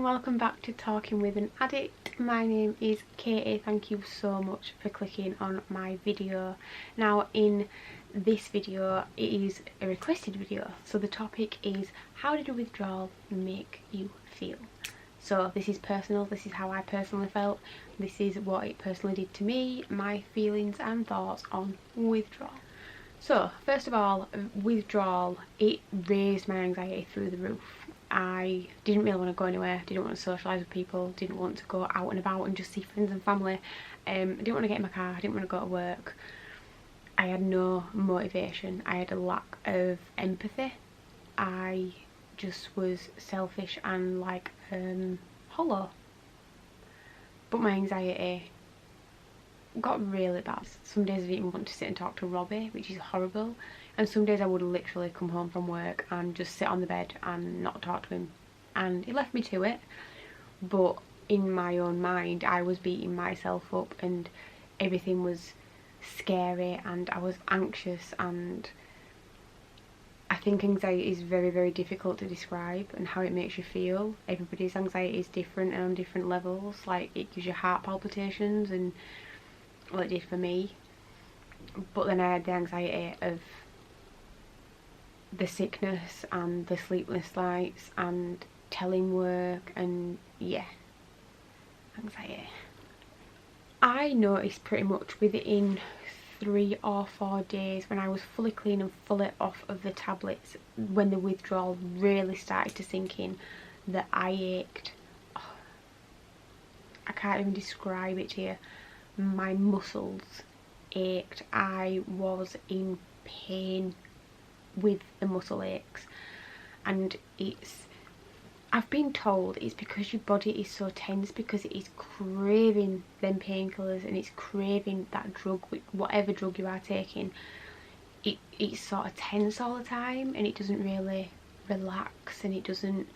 and welcome back to Talking with an Addict. My name is Katie. Thank you so much for clicking on my video. Now in this video it is a requested video, so the topic is how did a withdrawal make you feel? So this is personal, this is how I personally felt, this is what it personally did to me, my feelings and thoughts on withdrawal. So first of all, withdrawal, it raised my anxiety through the roof. I didn't really want to go anywhere, didn't want to socialise with people, didn't want to go out and about and just see friends and family. I didn't want to get in my car, I didn't want to go to work. I had no motivation, I had a lack of empathy. I just was selfish and like hollow. But my anxiety got really bad. Some days I didn't even want to sit and talk to Robbie, which is horrible. And some days I would literally come home from work and just sit on the bed and not talk to him. And it left me to it. But in my own mind, I was beating myself up and everything was scary and I was anxious. And I think anxiety is very, very difficult to describe and how it makes you feel. Everybody's anxiety is different and on different levels. Like it gives you heart palpitations, and well, it did for me. But then I had the anxiety of the sickness and the sleepless nights and telling work, and yeah, anxiety. I noticed pretty much within 3 or 4 days, when I was fully clean and fully off of the tablets, when the withdrawal really started to sink in, that I ached. Oh, I can't even describe it to you. My muscles ached. I was in pain with the muscle aches, and I've been told it's because your body is so tense because it is craving them painkillers and it's craving that drug, whatever drug you are taking. It's sort of tense all the time and it doesn't really relax and it doesn't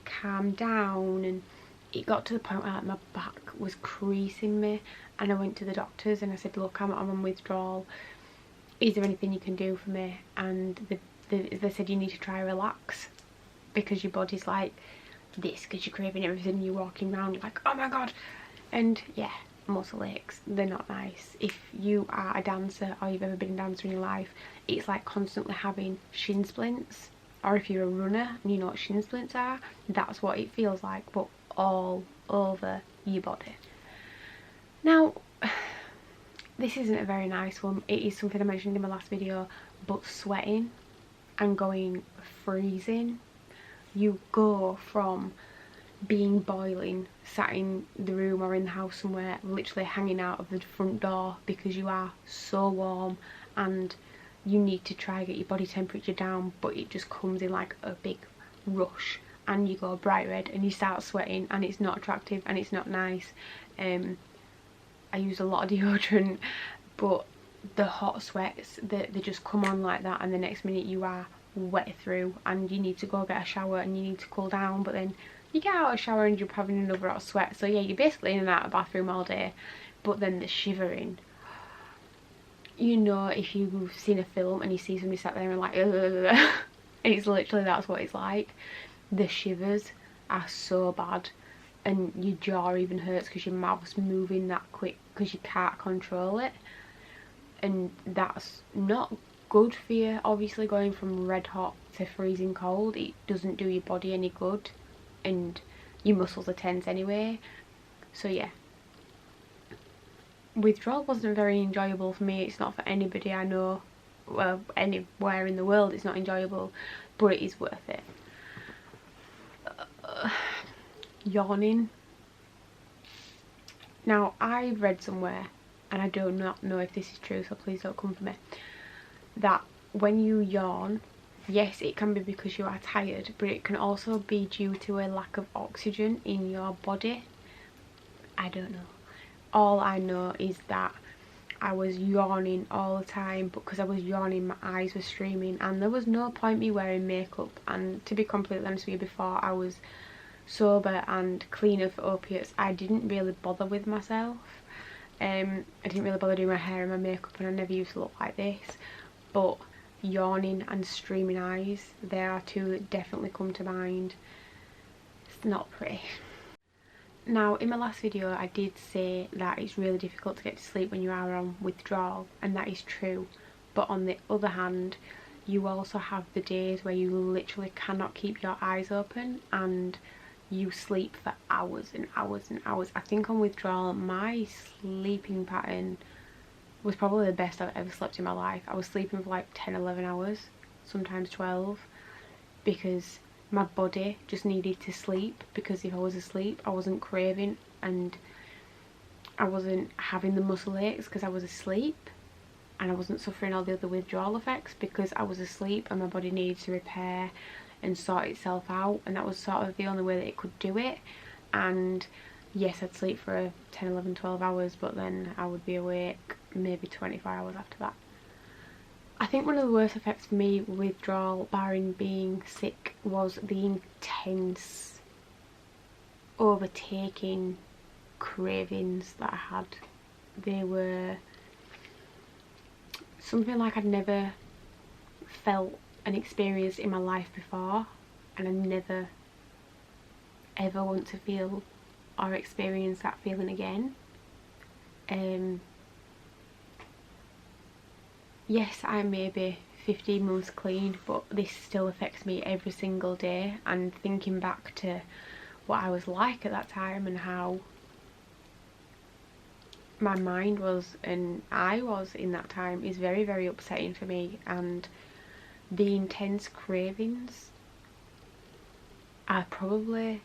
calm down, and it got to the point where like, my back was creasing me, and I went to the doctors and I said, look, I'm on withdrawal, is there anything you can do for me? And they said you need to try relax, because your body's like this, because you're craving everything, you're walking around, you're like, oh my god. And yeah, muscle aches, they're not nice. If you are a dancer or you've ever been a dancer in your life, it's like constantly having shin splints. Or if you're a runner and you know what shin splints are, that's what it feels like, but all over your body. Now, this isn't a very nice one. It is something I mentioned in my last video, but sweating and going freezing. You go from being boiling, sat in the room or in the house somewhere, literally hanging out of the front door because you are so warm and you need to try and get your body temperature down, but it just comes in like a big rush and you go bright red and you start sweating and it's not attractive and it's not nice. I use a lot of deodorant, but the hot sweats, they just come on like that, and the next minute you are wet through and you need to go get a shower and you need to cool down, but then you get out of the shower and you're having another hot sweat. So yeah, you're basically in and out of the bathroom all day. But then the shivering, you know, if you've seen a film and you see somebody sat there and like and it's literally, that's what it's like. The shivers are so bad and your jaw even hurts because your mouth's moving that quick because you can't control it, and that's not good for you. Obviously, going from red hot to freezing cold, it doesn't do your body any good, and your muscles are tense anyway. So yeah, withdrawal wasn't very enjoyable for me. It's not for anybody I know, well, anywhere in the world it's not enjoyable, but it is worth it. Yawning. Now, I read somewhere, and I do not know if this is true, so please don't come for me, that when you yawn, yes, it can be because you are tired, but it can also be due to a lack of oxygen in your body. I don't know. All I know is that I was yawning all the time, but because I was yawning, my eyes were streaming, and there was no point me wearing makeup. And to be completely honest with you, before I was sober and clean of opiates, I didn't really bother with myself. I didn't really bother doing my hair and my makeup, and I never used to look like this. But yawning and streaming eyes, there are two that definitely come to mind. It's not pretty. Now, in my last video I did say that it's really difficult to get to sleep when you are on withdrawal, and that is true. But on the other hand, you also have the days where you literally cannot keep your eyes open and you sleep for hours and hours and hours. I think on withdrawal my sleeping pattern was probably the best I've ever slept in my life. I was sleeping for like 10-11 hours, sometimes 12, because my body just needed to sleep, because if I was asleep I wasn't craving and I wasn't having the muscle aches because I was asleep, and I wasn't suffering all the other withdrawal effects because I was asleep and my body needed to repair and sort itself out, and that was sort of the only way that it could do it. And yes, I'd sleep for 10, 11, 12 hours, but then I would be awake maybe 24 hours after that. I think one of the worst effects for me with withdrawal, barring being sick, was the intense overtaking cravings that I had. They were something like I'd never felt and experienced in my life before, and I never ever want to feel or experience that feeling again. Yes, I may be 15 months clean, but this still affects me every single day, and thinking back to what I was like at that time and how my mind was and I was in that time is very, very upsetting for me. And the intense cravings are probably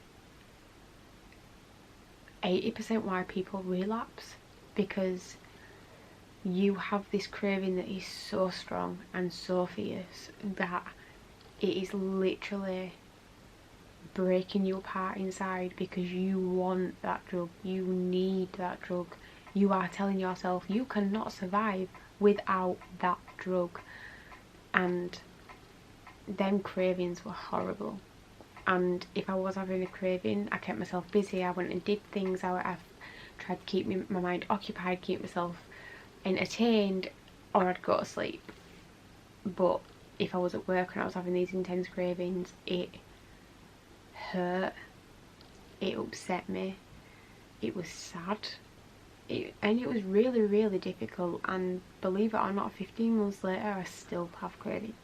80% why people relapse, because you have this craving that is so strong and so fierce that it is literally breaking you apart inside, because you want that drug, you need that drug. You are telling yourself you cannot survive without that drug. And them cravings were horrible. And if I was having a craving, I kept myself busy. I went and did things. I tried to keep my mind occupied, keep myself entertained, or I'd go to sleep. But if I was at work and I was having these intense cravings, it hurt, it upset me, it was sad, and it was really, really difficult. And believe it or not, 15 months later I still have cravings.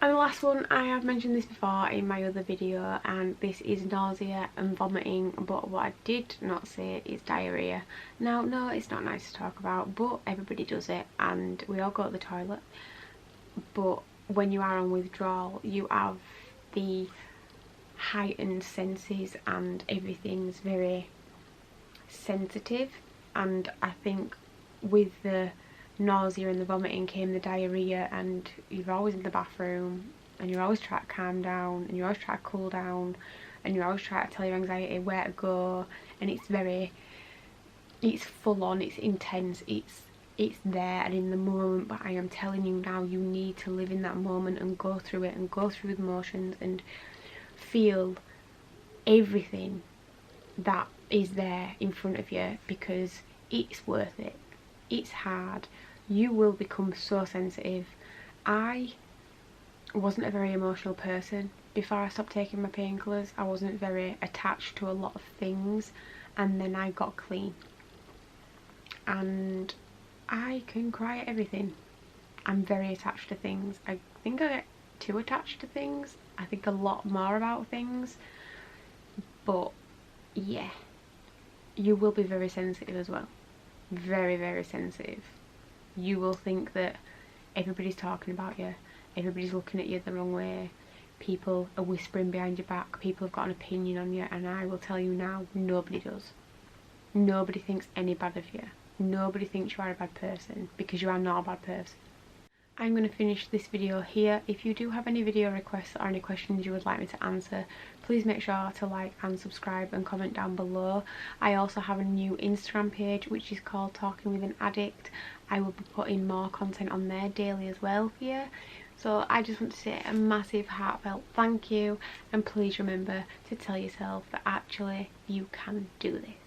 And the last one, I have mentioned this before in my other video, and this is nausea and vomiting, but what I did not say is diarrhea. Now, no, it's not nice to talk about, but everybody does it and we all go to the toilet. But when you are on withdrawal, you have the heightened senses and everything's very sensitive, and I think with the nausea and the vomiting came the diarrhea, and you're always in the bathroom and you're always trying to calm down and you're always trying to cool down and you're always trying to tell your anxiety where to go, and it's full on, it's intense, it's there and in the moment. But I am telling you now, you need to live in that moment and go through it and go through the motions and feel everything that is there in front of you, because it's worth it. It's hard. You will become so sensitive. I wasn't a very emotional person before I stopped taking my painkillers. I wasn't very attached to a lot of things, and then I got clean and I can cry at everything. I'm very attached to things. I think I get too attached to things. I think a lot more about things. But yeah, you will be very sensitive as well. Very, very sensitive. You will think that everybody's talking about you, everybody's looking at you the wrong way, people are whispering behind your back, people have got an opinion on you, and I will tell you now, nobody does. Nobody thinks any bad of you. Nobody thinks you are a bad person, because you are not a bad person. I'm going to finish this video here. If you do have any video requests or any questions you would like me to answer, please make sure to like and subscribe and comment down below. I also have a new Instagram page which is called Talking with an Addict. I will be putting more content on there daily as well for you. So I just want to say a massive heartfelt thank you, and please remember to tell yourself that actually you can do this.